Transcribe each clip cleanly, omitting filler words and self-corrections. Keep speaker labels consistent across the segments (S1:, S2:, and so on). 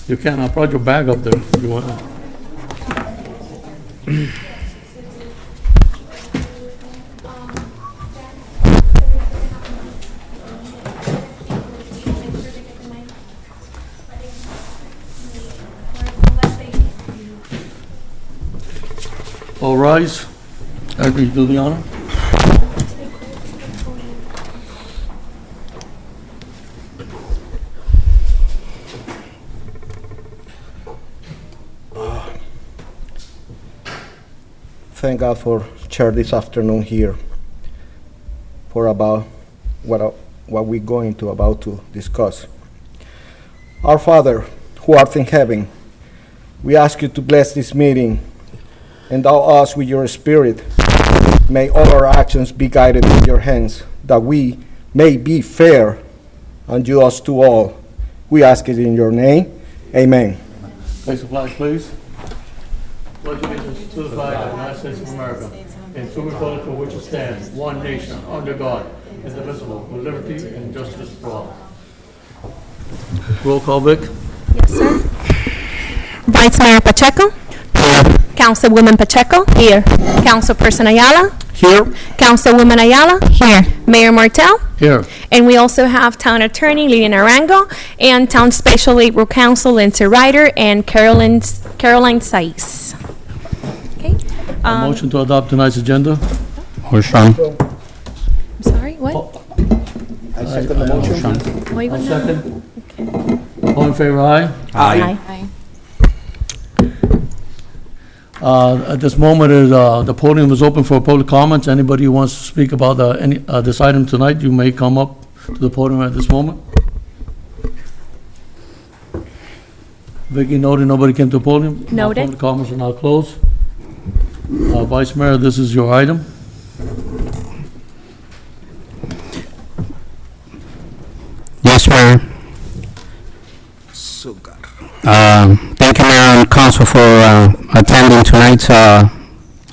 S1: You can, I brought your bag up there if you want. All rise. After you do the honor.
S2: Thank God for chair this afternoon here for about what we're going to about to discuss. Our Father, who art in heaven, we ask you to bless this meeting, endow us with your Spirit. May all our actions be guided in your hands, that we may be fair and just to all. We ask it in your name. Amen.
S1: Place the flag, please. Pledge allegiance to the flag of the United States of America and to the republic for which it stands, one nation, under God, indivisible, with liberty and justice for all. Roll call, Vic.
S3: Yes, sir. Vice Mayor Pacheco. Councilwoman Pacheco. Here. Councilperson Ayala.
S2: Here.
S3: Councilwoman Ayala. Here. Mayor Martel.
S1: Here.
S3: And we also have Town Attorney Lilian Arango and Town Special Labor Counsel Lindsay Ryder and Caroline Saiz. Okay.
S1: Motion to adopt tonight's agenda.
S4: Motion.
S3: I'm sorry, what?
S2: I second the motion.
S3: Oh, you
S1: I'll
S3: wanna-
S1: second. All in favor, aye?
S3: Aye.
S1: At this moment, the podium is open for public comments. Anybody who wants to speak about this item tonight, you may come up to the podium at this moment. Vicky noted nobody came to the podium.
S3: Noted.
S1: Public comments are now closed. Vice Mayor, this is your item.
S4: Yes, Mayor. Thank you, Mayor and Council, for attending tonight's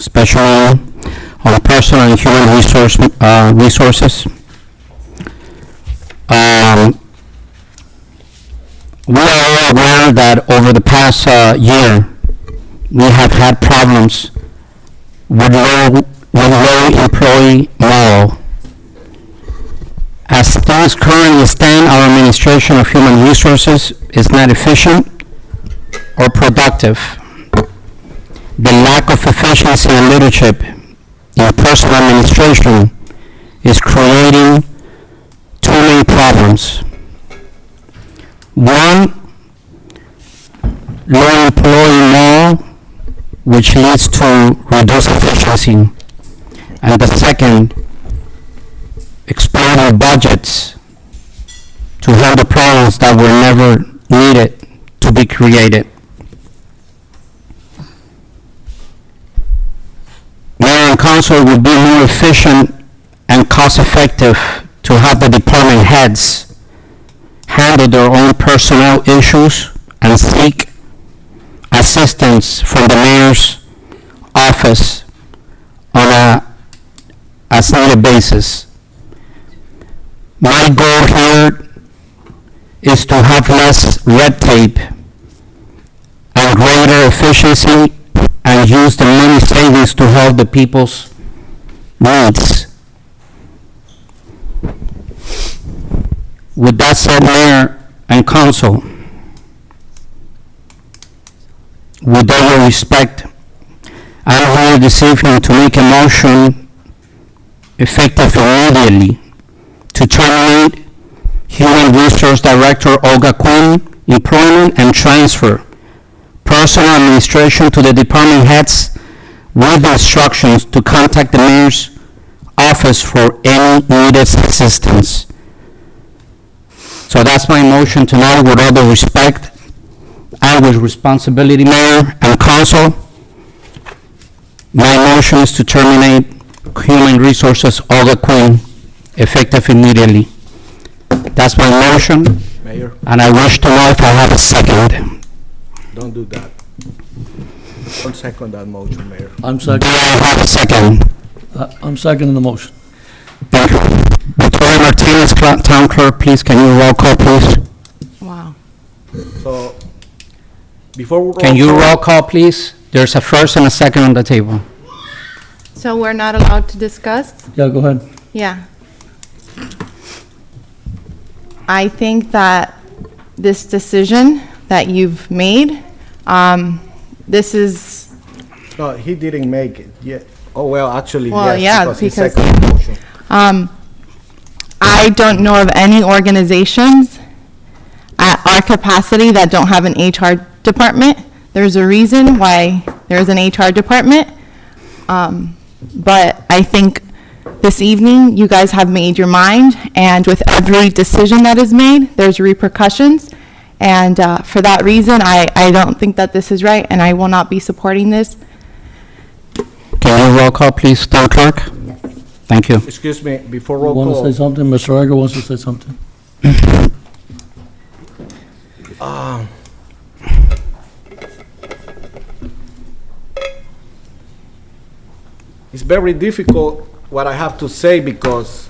S4: special meeting on personal and human resources. We are all aware that over the past year, we have had problems with low employee morale. As things currently stand, our administration of human resources is not efficient or productive. The lack of efficiency and leadership in personal administration is creating too many problems. One, low employee morale, which leads to reduced efficiency. And the second, exploding budgets to handle problems that were never needed to be created. Mayor and Council would be more efficient and cost-effective to have the department heads handle their own personnel issues and seek assistance from the mayor's office on a as-needed basis. My goal here is to have less red tape and greater efficiency and use the money savings to help the people's needs. With that said, Mayor and Council, with all due respect, I'm here this evening to make a motion effective immediately to terminate Human Resource Director Olga Quinn employment and transfer personal administration to the department heads with instructions to contact the mayor's office for any needed assistance. So that's my motion tonight, with all due respect and with responsibility, Mayor and Council. My motion is to terminate Human Resources Olga Quinn effective immediately. That's my motion,
S2: Mayor,
S4: and I wish to know if I have a second.
S2: don't do that. Don't second that motion, Mayor.
S1: I'm
S4: Do
S1: second.
S4: I have a second?
S1: I'm seconding the motion.
S4: Thank you. Victoria Martinez, Town Clerk, please, can you roll call, please?
S3: Wow.
S2: So, Before
S4: Can you roll call, please? There's a first and a second on the table.
S5: So we're not allowed to discuss?
S1: Yeah, go ahead.
S5: Yeah. I think that this decision that you've made, this is,
S2: No, he didn't make it yet. Oh, well, actually,
S5: Well,
S2: yes,
S5: yeah,
S2: because he
S5: because-
S2: seconded the motion.
S5: I don't know of any organizations at our capacity that don't have an HR department. There's a reason why there's an HR department. But I think this evening, you guys have made your mind, and with every decision that is made, there's repercussions. And for that reason, I don't think that this is right, and I will not be supporting this.
S4: Can you roll call, please, town clerk? Thank you.
S2: Excuse me, before
S1: You
S2: roll
S1: want to say
S2: call,
S1: something? Mr. Aguirre wants to say something.
S2: it's very difficult what I have to say because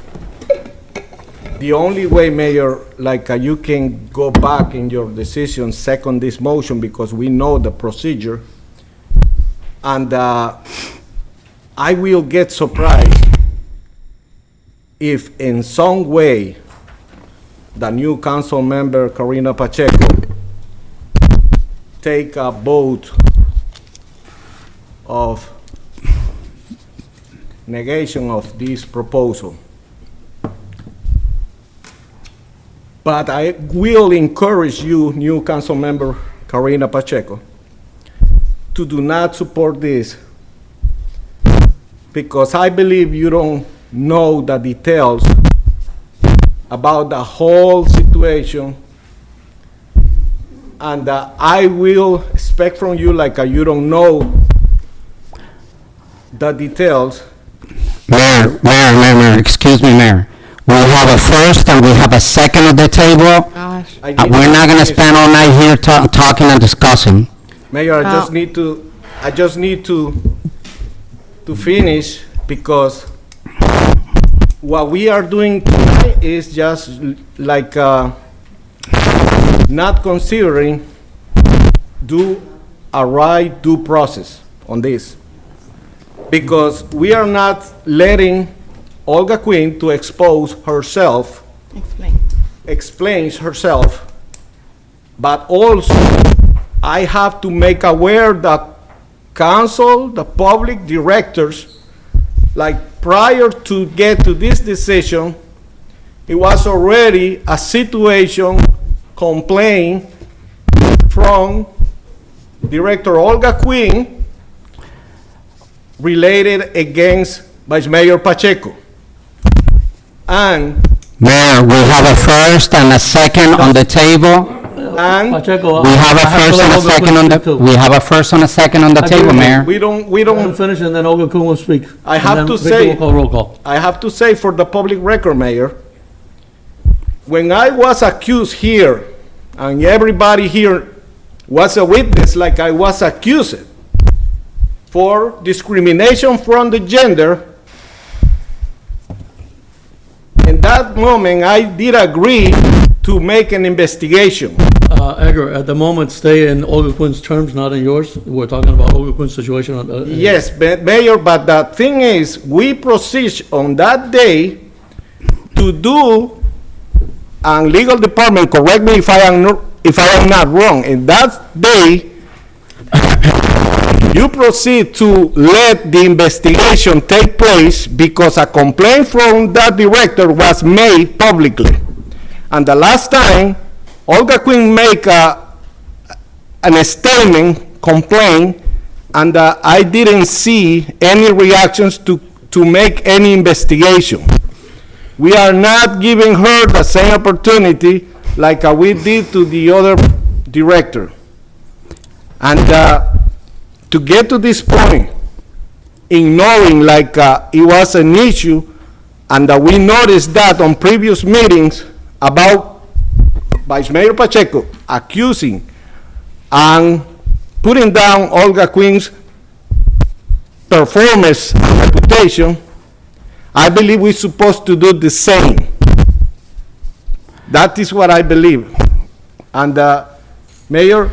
S2: the only way, Mayor, like you can go back in your decision, second this motion because we know the procedure. And I will get surprised if in some way the new council member, Karina Pacheco, take a vote of negation of this proposal. But I will encourage you, new council member Karina Pacheco, to do not support this because I believe you don't know the details about the whole situation, and I will expect from you like you don't know the details.
S4: Mayor, excuse me, Mayor. We have a first and we have a second at the table.
S5: Gosh.
S2: I did
S4: We're not gonna
S2: finish.
S4: spend all night here talking and discussing.
S2: Mayor, I just
S5: Oh.
S2: need to finish because what we are doing tonight is just like not considering a right due process on this. Because we are not letting Olga Quinn to expose herself,
S5: Explain.
S2: explains herself, but also I have to make aware the council, the public directors, like prior to get to this decision, it was already a situation complaint from Director Olga Quinn related against Vice Mayor Pacheco. And
S4: Mayor, we have a first and a second on the table.
S1: Pacheco.
S4: We have a
S1: I
S4: first
S1: to
S4: and
S1: let
S4: a
S1: Olga
S4: second
S1: Kuhn
S4: on
S1: speak
S4: the,
S1: too.
S4: we have a first and a second on the
S1: I
S4: table,
S1: agree.
S4: Mayor.
S2: we don't,
S1: Let him finish and then Olga Kuhn will speak.
S2: I
S1: And
S2: have
S1: then
S2: to
S1: Victor
S2: say-
S1: will call roll call.
S2: I have to say for the public record, Mayor, when I was accused here, and everybody here was a witness like I was accused for discrimination from the gender, in that moment, I did agree to make an investigation.
S1: Edgar, at the moment, stay in Olga Quinn's terms, not in yours. We're talking about Olga Quinn's situation.
S2: Yes, Mayor, but the thing is, we proceed on that day to do, and legal department, correct me if I am not wrong, in that day, you proceed to let the investigation take place because a complaint from that director was made publicly. And the last time, Olga Quinn make an statement, complaint, and I didn't see any reactions to make any investigation. We are not giving her the same opportunity like we did to the other director. And to get to this point, in knowing like it was an issue, and we noticed that on previous meetings about Vice Mayor Pacheco accusing and putting down Olga Quinn's performance and reputation, I believe we're supposed to do the same. That is what I believe. And Mayor,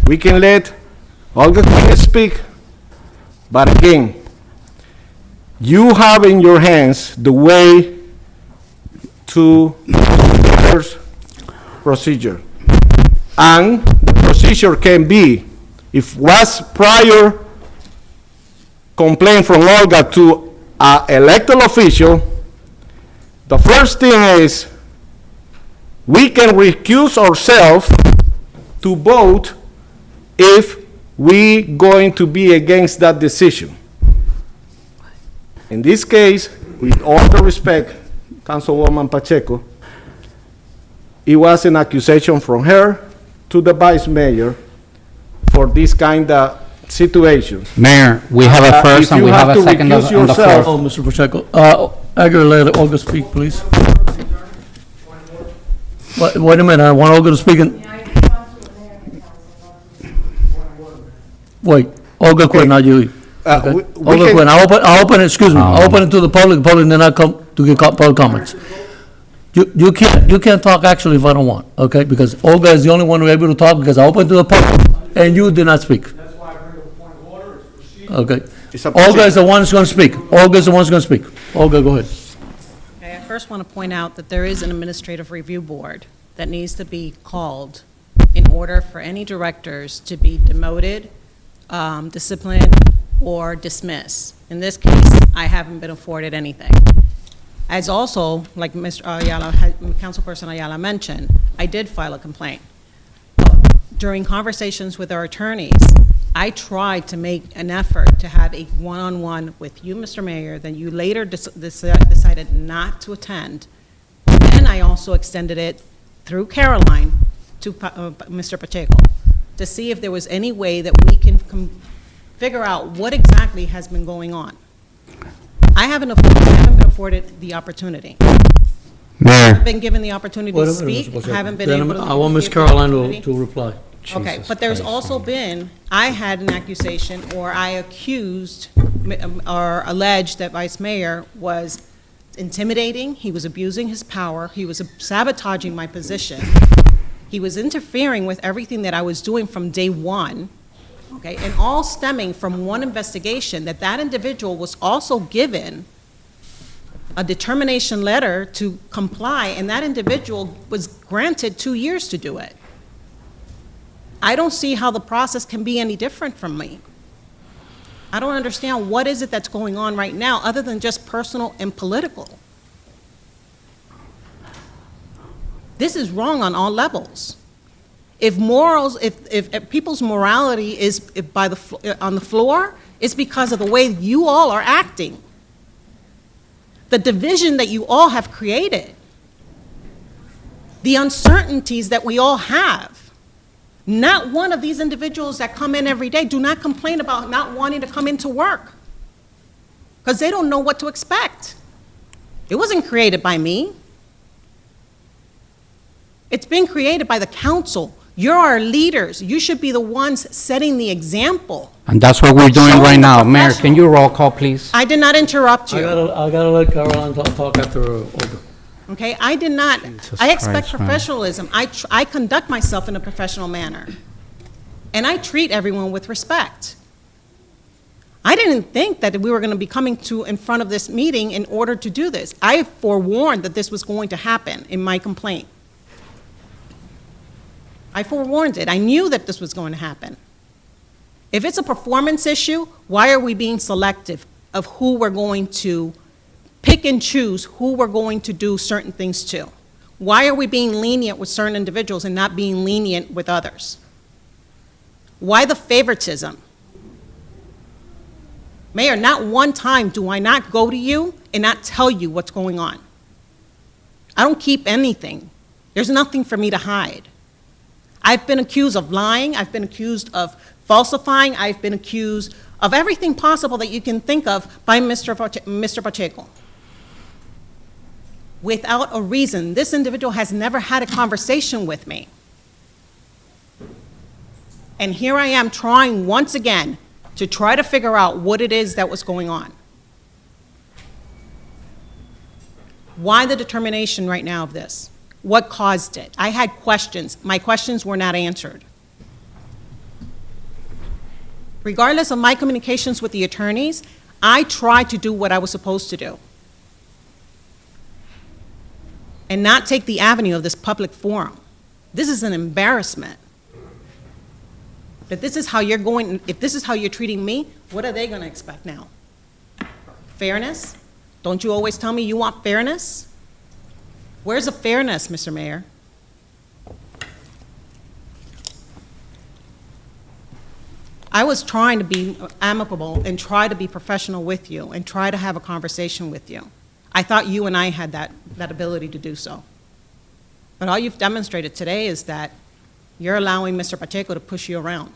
S2: We can let Olga Quinn speak, but again, you have in your hands the way to procedure. And the procedure can be, if was prior complaint from Olga to an elected official, the first thing is we can recuse ourselves to vote if we going to be against that decision. In this case, with all the respect, Councilwoman Pacheco, it was an accusation from her to the vice mayor for this kind of situation.
S4: Mayor, we have a first
S2: if
S4: and
S2: you
S4: we have
S2: have
S4: a
S2: to
S4: second on
S2: recuse
S4: the
S2: yourself-
S4: floor.
S1: Oh, Mr. Pacheco, let Olga speak, please. Wait a minute, I want Olga to speak in. Wait, Olga Quinn, not you. Okay.
S2: we
S1: Olga
S2: can-
S1: Quinn, I open it, excuse me, I open it to the public then I come to get public comments. You can't talk actually if I don't want, okay? Because Olga is the only one who able to talk because I opened to the public and you did not speak.
S6: That's why I bring up a point of order, it's proceed.
S1: Okay.
S2: It's a
S1: Olga is
S2: procedure.
S1: the one who's gonna speak. Olga is the one who's gonna speak. Olga, go ahead.
S7: Okay, I first want to point out that there is an administrative review board that needs to be called in order for any directors to be demoted, disciplined, or dismissed. In this case, I haven't been afforded anything. As also, like Mr. Ayala, Councilperson Ayala mentioned, I did file a complaint. During conversations with our attorneys, I tried to make an effort to have a one-on-one with you, Mr. Mayor, then you later decided not to attend. Then I also extended it through Caroline to Mr. Pacheco to see if there was any way that we can figure out what exactly has been going on. I haven't been afforded the opportunity.
S4: Mayor,
S7: Been given the opportunity
S1: Wait
S7: to
S1: a minute, Mr.
S7: speak,
S1: Pacheco.
S7: haven't been able to.
S1: I want Ms.
S7: give the
S1: Caroline
S7: opportunity.
S1: to reply.
S7: Okay,
S4: Jesus
S7: but there's
S4: Christ,
S7: also
S4: man.
S7: been, I had an accusation, or I accused, or alleged that Vice Mayor was intimidating, he was abusing his power, he was sabotaging my position, he was interfering with everything that I was doing from day one, okay, and all stemming from one investigation, that that individual was also given a determination letter to comply, and that individual was granted 2 years to do it. I don't see how the process can be any different from me. I don't understand what is it that's going on right now, other than just personal and political. This is wrong on all levels. If morals, if people's morality is on the floor, it's because of the way you all are acting. The division that you all have created. The uncertainties that we all have. Not one of these individuals that come in every day do not complain about not wanting to come into work, because they don't know what to expect. It wasn't created by me. It's been created by the council. You're our leaders. You should be the ones setting the example.
S4: and that's what we're doing
S7: Showing
S4: right
S7: the
S4: now. Mayor,
S7: professional.
S4: can you roll call, please?
S7: I did not interrupt
S1: I
S7: you,
S1: gotta let Caroline talk after Olga.
S7: okay? I did not.
S4: Jesus
S7: I expect
S4: Christ, man.
S7: professionalism. I conduct myself in a professional manner. And I treat everyone with respect. I didn't think that we were going to be coming in front of this meeting in order to do this. I forewarned that this was going to happen in my complaint. I forewarned it. I knew that this was going to happen. If it's a performance issue, why are we being selective of who we're going to pick and choose, who we're going to do certain things to? Why are we being lenient with certain individuals and not being lenient with others? Why the favoritism? Mayor, not one time do I not go to you and not tell you what's going on. I don't keep anything. There's nothing for me to hide. I've been accused of lying. I've been accused of falsifying. I've been accused of everything possible that you can think of by Mr. Pacheco. Without a reason. This individual has never had a conversation with me. And here I am trying once again to try to figure out what it is that was going on. Why the determination right now of this? What caused it? I had questions. My questions were not answered. Regardless of my communications with the attorneys, I tried to do what I was supposed to do and not take the avenue of this public forum. This is an embarrassment. That this is how you're going, if this is how you're treating me, what are they going to expect now? Fairness? Don't you always tell me you want fairness? Where's the fairness, Mr. Mayor? I was trying to be amicable and try to be professional with you and try to have a conversation with you. I thought you and I had that ability to do so. But all you've demonstrated today is that you're allowing Mr. Pacheco to push you around.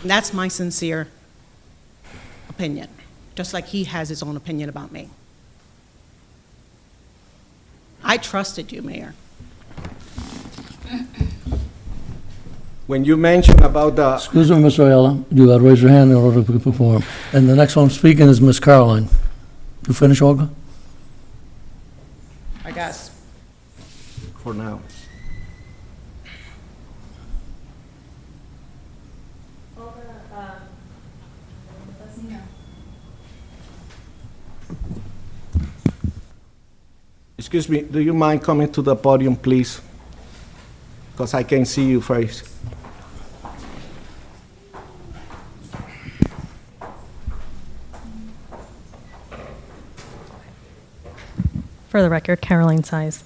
S7: And that's my sincere opinion, just like he has his own opinion about me. I trusted you, Mayor.
S2: When you mentioned about the,
S1: Excuse me, Mr. Ayala, you got to raise your hand in order to perform. And the next one speaking is Ms. Caroline. You finish, Olga?
S7: I guess.
S2: for now. Excuse me, do you mind coming to the podium, please? Because I can see you face.
S8: For the record, Caroline Size.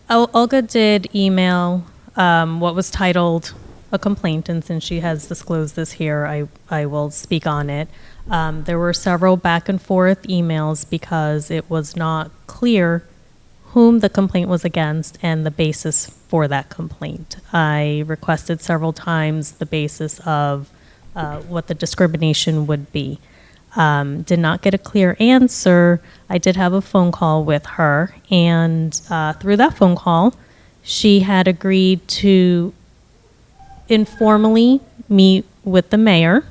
S8: Olga did email what was titled a complaint, and since she has disclosed this here, I will speak on it. There were several back and forth emails because it was not clear whom the complaint was against and the basis for that complaint. I requested several times the basis of what the discrimination would be. Did not get a clear answer. I did have a phone call with her, and through that phone call, she had agreed to informally meet with the mayor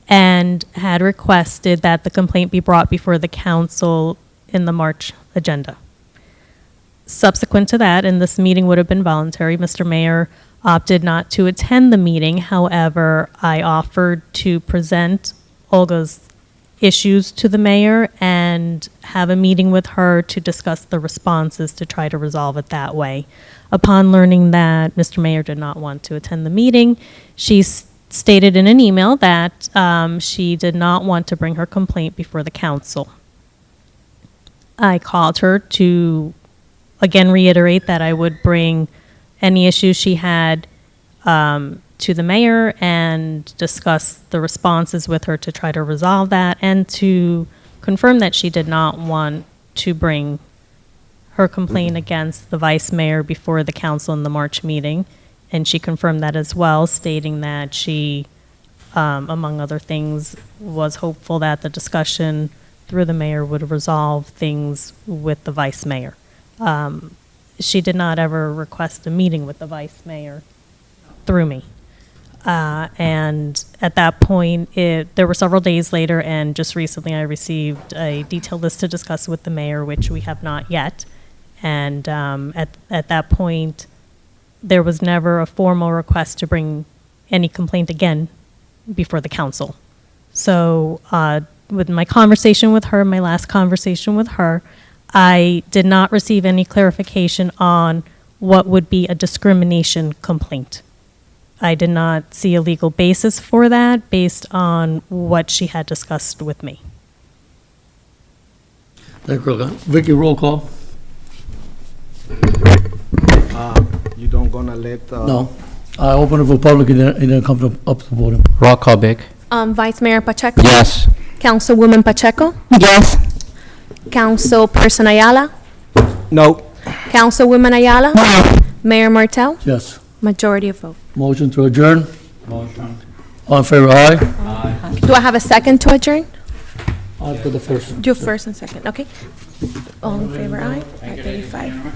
S8: and had requested that the complaint be brought before the council in the March agenda. Subsequent to that, and this meeting would have been voluntary, Mr. Mayor opted not to attend the meeting. However, I offered to present Olga's issues to the mayor and have a meeting with her to discuss the responses to try to resolve it that way. Upon learning that Mr. Mayor did not want to attend the meeting, she stated in an email that she did not want to bring her complaint before the council. I called her to again reiterate that I would bring any issues she had to the mayor and discuss the responses with her to try to resolve that, and to confirm that she did not want to bring her complaint against the vice mayor before the council in the March meeting. And she confirmed that as well, stating that she, among other things, was hopeful that the discussion through the mayor would resolve things with the vice mayor. She did not ever request a meeting with the vice mayor through me. And at that point, there were several days later, and just recently I received a detailed list to discuss with the mayor, which we have not yet. And at that point, there was never a formal request to bring any complaint again before the council. So with my conversation with her, my last conversation with her, I did not receive any clarification on what would be a discrimination complaint. I did not see a legal basis for that based on what she had discussed with me.
S1: Thank you, Olga. Vicky, roll call?
S2: You don't gonna let...
S1: No. I open it for public and then come up to the podium.
S4: Roll call, Vic.
S3: Vice Mayor Pacheco?
S4: Yes.
S3: Councilwoman Pacheco?
S5: Yes.
S3: Councilperson Ayala?
S2: No.
S3: Councilwoman Ayala? Mayor Martel?
S1: Yes.
S3: Majority of vote.
S1: Motion to adjourn? Motion. All in favor, aye?
S3: Do I have a second to adjourn?
S1: Aye for the first.
S3: Do first and second, okay. All in favor, aye? 5:35.